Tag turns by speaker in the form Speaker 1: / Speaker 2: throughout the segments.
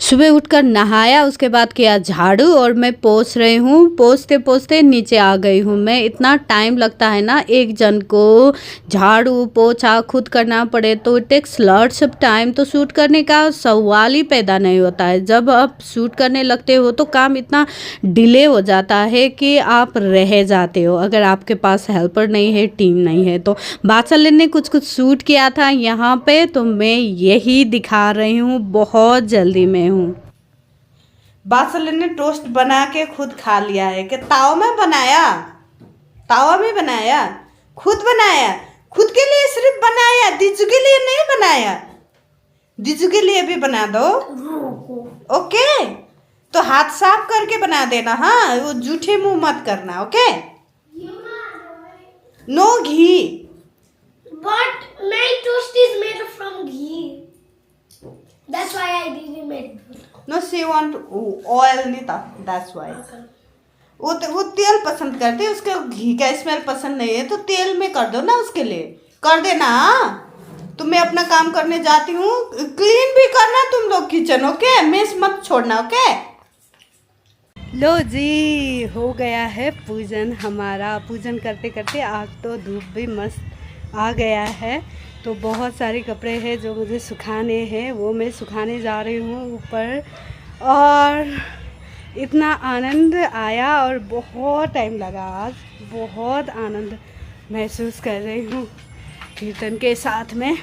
Speaker 1: सुबह उठकर नहाया, उसके बाद किया झाड़ू और मैं पोंछ रही हूँ। पोंछते पोंछते नीचे आ गई हूँ मैं। इतना टाइम लगता है ना, एक जन को झाड़ू पोछा खुद करना पड़े तो it takes lots of time. तो शूट करने का सवाल ही पैदा नहीं होता है। जब आप शूट करने लगते हो तो काम इतना डिले हो जाता है कि आप रह जाते हो, अगर आपके पास हेल्पर नहीं है, टीम नहीं है। तो बादशाह ने कुछ कुछ शूट किया था यहाँ पे, तो मैं यही दिखा रही हूँ। बहुत जल्दी में हूँ। बादशाह ने टोस्ट बना के खुद खा लिया है। कि तावा में बनाया, तावा में बनाया, खुद बनाया, खुद के लिए सिर्फ बनाया, दीजू के लिए नहीं बनाया। दीजू के लिए भी बना दो। ओके, तो हाथ साफ करके बना देना। हाँ, वो जूठे मुंह मत करना। Okay, no ghee.
Speaker 2: But my toast is made from ghee. That's why I didn't make it.
Speaker 1: No she want oil नहीं था, दैट्स वाई। वो तेल पसंद करते हैं, उसके घी का स्मेल पसंद नहीं है, तो तेल में कर दो ना, उसके लिए कर देना। तो मैं अपना काम करने जाती हूँ। क्लीन भी करना तुम लोग किचन। ओके, मेस मत छोड़ना। ओके, लो जी, हो गया है पूजन हमारा। पूजन करते करते आज तो धूप भी मस्त आ गया है। तो बहुत सारे कपड़े हैं जो मुझे सुखाने हैं, वो मैं सुखाने जा रही हूँ ऊपर। और इतना आनंद आया और बहुत टाइम लगा। आज बहुत आनंद महसूस कर रही हूँ कीर्तन के साथ में।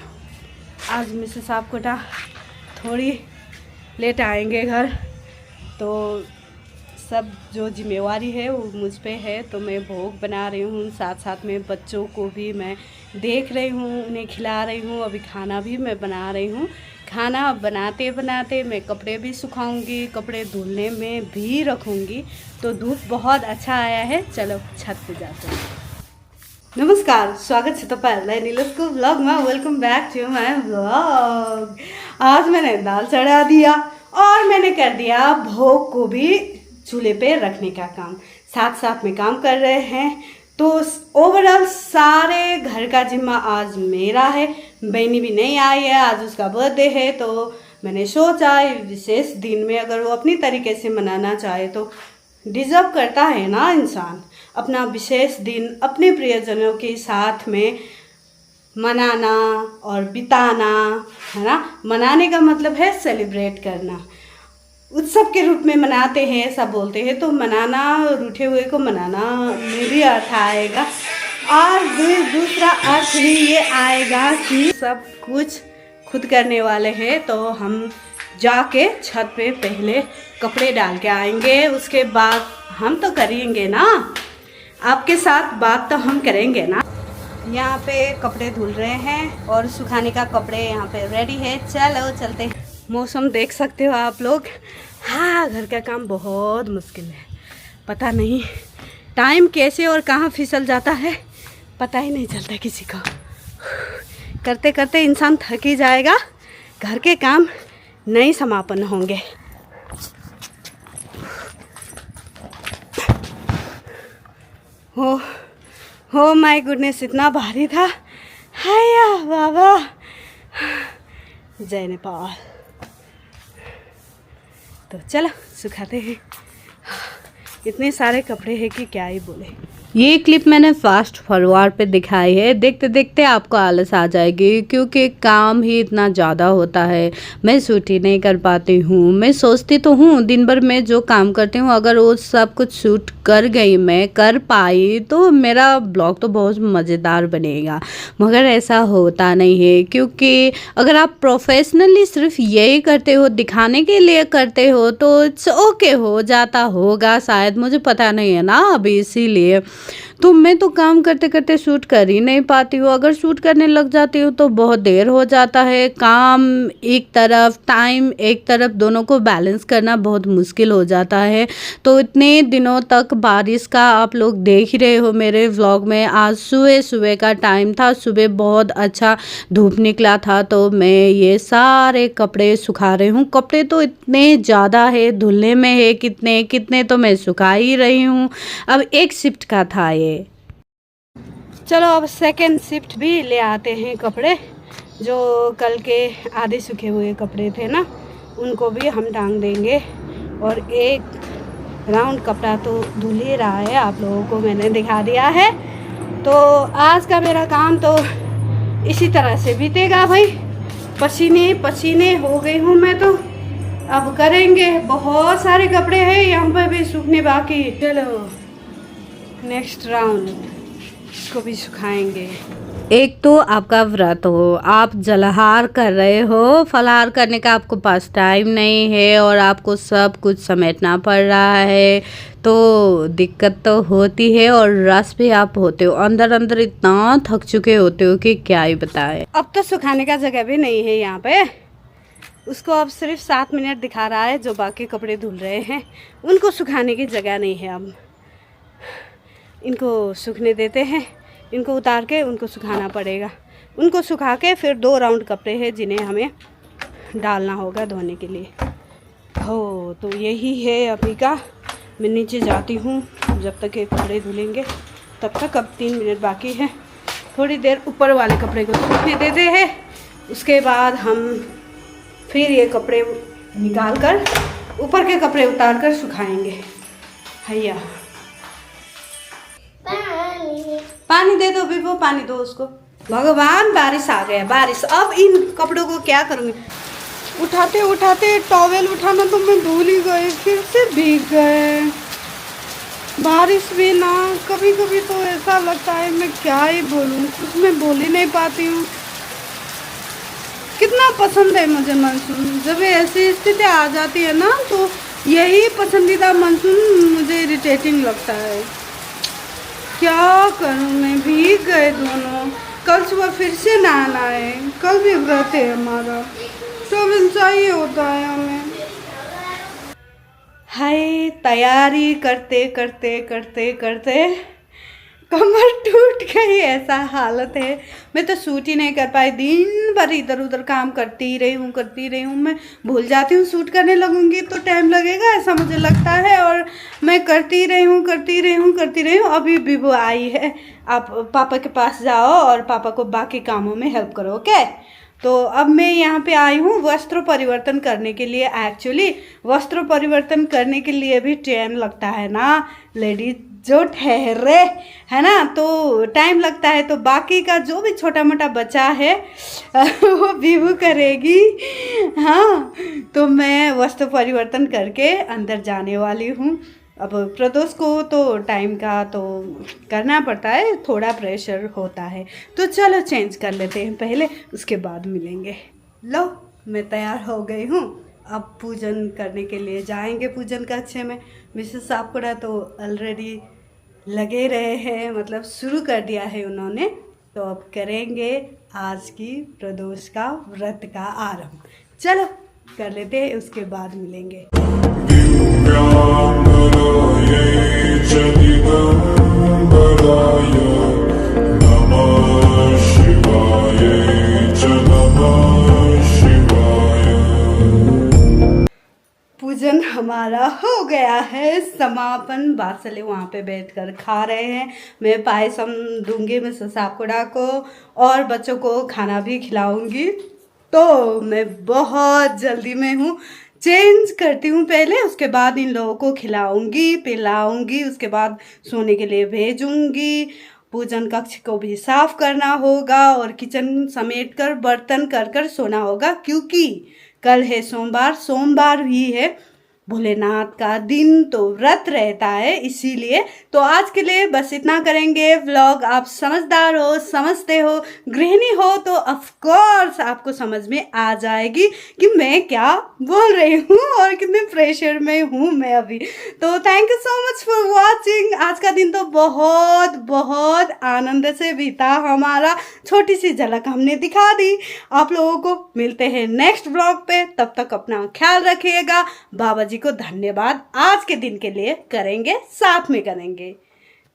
Speaker 1: आज मिसेस आपकोटा थोड़ी लेट आएंगे घर, तो सब जो जिम्मेवारी है वो मुझ पे है। तो मैं भोग बना रही हूँ, साथ साथ में बच्चों को भी मैं देख रही हूँ, उन्हें खिला रही हूँ। अभी खाना भी मैं बना रही हूँ। खाना बनाते बनाते मैं कपड़े भी सुखाऊंगी, कपड़े धुलने में भी रखूँगी। तो धूप बहुत अच्छा आया है। चलो छत पे जाते हैं। नमस्कार, स्वागत है तपाईँहरूलाई नीलजको ब्लॉगमा। Welcome back to my blog. आज मैंने दाल चढ़ा दिया और मैंने कर दिया भोग को भी चूल्हे पे रखने का काम। साथ साथ में काम कर रहे हैं। तो ओवरऑल सारे घर का जिम्मा आज मेरा है। बहनी भी नहीं आई है, आज उसका बर्थडे है। तो मैंने सोचा विशेष दिन में अगर वो अपनी तरीके से मनाना चाहे तो डिज़र्व करता है ना इंसान, अपना विशेष दिन अपने प्रियजनों के साथ में मनाना और बिताना, है ना। मनाने का मतलब है सेलिब्रेट करना, उत्सव के रूप में मनाते हैं, ऐसा बोलते हैं। तो मनाना, रूठे हुए को मनाना में भी अर्थ आएगा। और दूसरा अर्थ भी ये आएगा कि सब कुछ खुद करने वाले हैं। तो हम जाके छत पे पहले कपड़े डाल के आएंगे, उसके बाद हम तो करेंगे ना, आपके साथ बात तो हम करेंगे ना। यहाँ पे कपड़े धुल रहे हैं और सुखाने का कपड़े यहाँ पे रेडी है। चलो चलते हैं। मौसम देख सकते हो आप लोग। हाँ, घर का काम बहुत मुश्किल है। पता नहीं टाइम कैसे और कहाँ फिसल जाता है, पता ही नहीं चलता किसी को। करते करते इंसान थक ही जाएगा, घर के काम नहीं समापन होंगे। हो माय गुडनेस, इतना भारी था। हाया बाबा, जय नेपाल। तो चलो सुखाते हैं। इतने सारे कपड़े हैं कि क्या ही बोले। ये क्लिप मैंने फास्ट फॉरवर्ड पे दिखाई है। देखते देखते आपको आलस आ जाएगी, क्योंकि काम ही इतना ज़्यादा होता है। मैं शूट ही नहीं कर पाती हूँ। मैं सोचती तो हूँ दिन भर में जो काम करती हूँ, अगर वो सब कुछ शूट कर गई, मैं कर पाई, तो मेरा ब्लॉग तो बहुत मज़ेदार बनेगा। मगर ऐसा होता नहीं है, क्योंकि अगर आप प्रोफेशनली सिर्फ यही करते हो, दिखाने के लिए करते हो, तो इट्स ओके, हो जाता होगा शायद, मुझे पता नहीं है ना अभी, इसीलिए। तो मैं तो काम करते करते शूट कर ही नहीं पाती हूँ। अगर शूट करने लग जाती हूँ तो बहुत देर हो जाता है। काम एक तरफ, टाइम एक तरफ, दोनों को बैलेंस करना बहुत मुश्किल हो जाता है। तो इतने दिनों तक बारिश का आप लोग देख ही रहे हो मेरे व्लॉग में। आज सुबह सुबह का टाइम था, सुबह बहुत अच्छा धूप निकला था। तो मैं ये सारे कपड़े सुखा रही हूँ। कपड़े तो इतने ज़्यादा है, धुलने में है कितने कितने, तो मैं सुखा ही रही हूँ। अब एक शिफ्ट का था ये। चलो अब सेकेंड शिफ्ट भी ले आते हैं कपड़े, जो कल के आधे सूखे हुए कपड़े थे ना, उनको भी हम टांग देंगे। और एक राउंड कपड़ा तो धुल ही रहा है, आप लोगों को मैंने दिखा दिया है। तो आज का मेरा काम तो इसी तरह से बीतेगा भाई। पसीने पसीने हो गई हूँ मैं तो। अब करेंगे, बहुत सारे कपड़े हैं यहाँ पर भी सूखने बाकी। चलो नेक्स्ट राउंड इसको भी सुखाएंगे। एक तो आपका व्रत हो, आप जलहार कर रहे हो, फलाहार करने का आपको पास टाइम नहीं है और आपको सब कुछ समेटना पड़ रहा है, तो दिक्कत तो होती है। और रस भी आप होते हो, अंदर अंदर इतना थक चुके होते हो कि क्या ही बताए। अब तो सुखाने का जगह भी नहीं है यहाँ पे। उसको अब सिर्फ 7 मिनट दिखा रहा है, जो बाकी कपड़े धुल रहे हैं उनको सुखाने की जगह नहीं है। अब इनको सूखने देते हैं, इनको उतार के उनको सुखाना पड़ेगा। उनको सुखा के फिर 2 राउंड कपड़े हैं जिन्हें हमें डालना होगा धोने के लिए। हो तो यही है अभी का। मैं नीचे जाती हूँ, जब तक ये कपड़े धुलेंगे तब तक अब 3 मिनट बाकी है। थोड़ी देर ऊपर वाले कपड़े को सूखने देते हैं, उसके बाद हम फिर ये कपड़े निकाल कर ऊपर के कपड़े उतार कर सुखाएंगे। हैया पानी दे दो, विभो पानी दो उसको। भगवान बारिश आ गया, बारिश। अब इन कपड़ों को क्या करूँगी? उठाते उठाते टॉवेल उठाना तो मैं भूल ही गई, फिर से भीग गए। बारिश भी ना, कभी कभी तो ऐसा लगता है मैं क्या ही बोलूँ, कुछ मैं बोल ही नहीं पाती हूँ। कितना पसंद है मुझे मानसून। जब ऐसी स्थिति आ जाती है ना तो यही पसंदीदा मानसून मुझे इरिटेटिंग लगता है। क्या करूं मैं, भीग गए दोनों। कल सुबह फिर से नहाना है, कल भी व्रत है हमारा, टॉवेल चाहिए होता है हमें। हाय तैयारी करते करते करते करते कमर टूट गई, ऐसा हालत है। मैं तो शूट ही नहीं कर पाई, दिन भर इधर उधर काम करती रही हूँ। मैं भूल जाती हूँ, शूट करने लगूंगी तो टाइम लगेगा ऐसा मुझे लगता है, और मैं करती रही हूँ। अभी विभो आई है, आप पापा के पास जाओ और पापा को बाकी कामों में हेल्प करो, ओके। तो अब मैं यहाँ पे आई हूँ वस्त्र परिवर्तन करने के लिए। एक्चुअली वस्त्र परिवर्तन करने के लिए भी टाइम लगता है ना, लेडीज जो ठहरे है ना, तो टाइम लगता है। तो बाकी का जो भी छोटा मोटा बचा है वो विभू करेगी। हाँ, तो मैं वस्त्र परिवर्तन करके अंदर जाने वाली हूँ। अब प्रदोष को तो टाइम का तो करना पड़ता है, थोड़ा प्रेशर होता है। तो चलो चेंज कर लेते हैं पहले, उसके बाद मिलेंगे। लो मैं तैयार हो गई हूँ, अब पूजन करने के लिए जाएंगे पूजन कक्ष में। मिसेस सापकोड़ा तो ऑलरेडी लगे रहे हैं, मतलब शुरू कर दिया है उन्होंने। तो अब करेंगे आज की प्रदोष का व्रत का आरंभ। चलो कर लेते हैं, उसके बाद मिलेंगे। पूजन हमारा हो गया है समापन। बासले वहाँ पे बैठकर खा रहे हैं। मैं पायसम दूंगी मिसेस सापकोड़ा को और बच्चों को खाना भी खिलाऊंगी। तो मैं बहुत जल्दी में हूँ, चेंज करती हूँ पहले, उसके बाद इन लोगों को खिलाऊंगी पिलाऊंगी, उसके बाद सोने के लिए भेजूंगी। पूजन कक्ष को भी साफ करना होगा और किचन समेट कर बर्तन कर सोना होगा, क्योंकि कल है सोमवार भी है, भोलेनाथ का दिन तो व्रत रहता है, इसीलिए। तो आज के लिए बस इतना करेंगे। व्लॉग आप समझदार हो, समझते हो, गृहिणी हो तो ऑफ कोर्स आपको समझ में आ जाएगी कि मैं क्या बोल रही हूँ और कितने प्रेशर में हूँ मैं अभी। तो thank you so much for watching. आज का दिन तो बहुत बहुत आनंद से बीता हमारा, छोटी सी झलक हमने दिखा दी आप लोगों को। मिलते हैं नेक्स्ट व्लॉग पे, तब तक अपना ख्याल रखिएगा। बाबा जी को धन्यवाद आज के दिन के लिए, करेंगे साथ में करेंगे।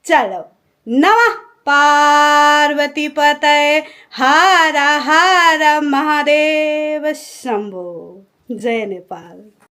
Speaker 1: चलो नमः पार्वती पतये हर हर महादेव शंभो। जय नेपाल।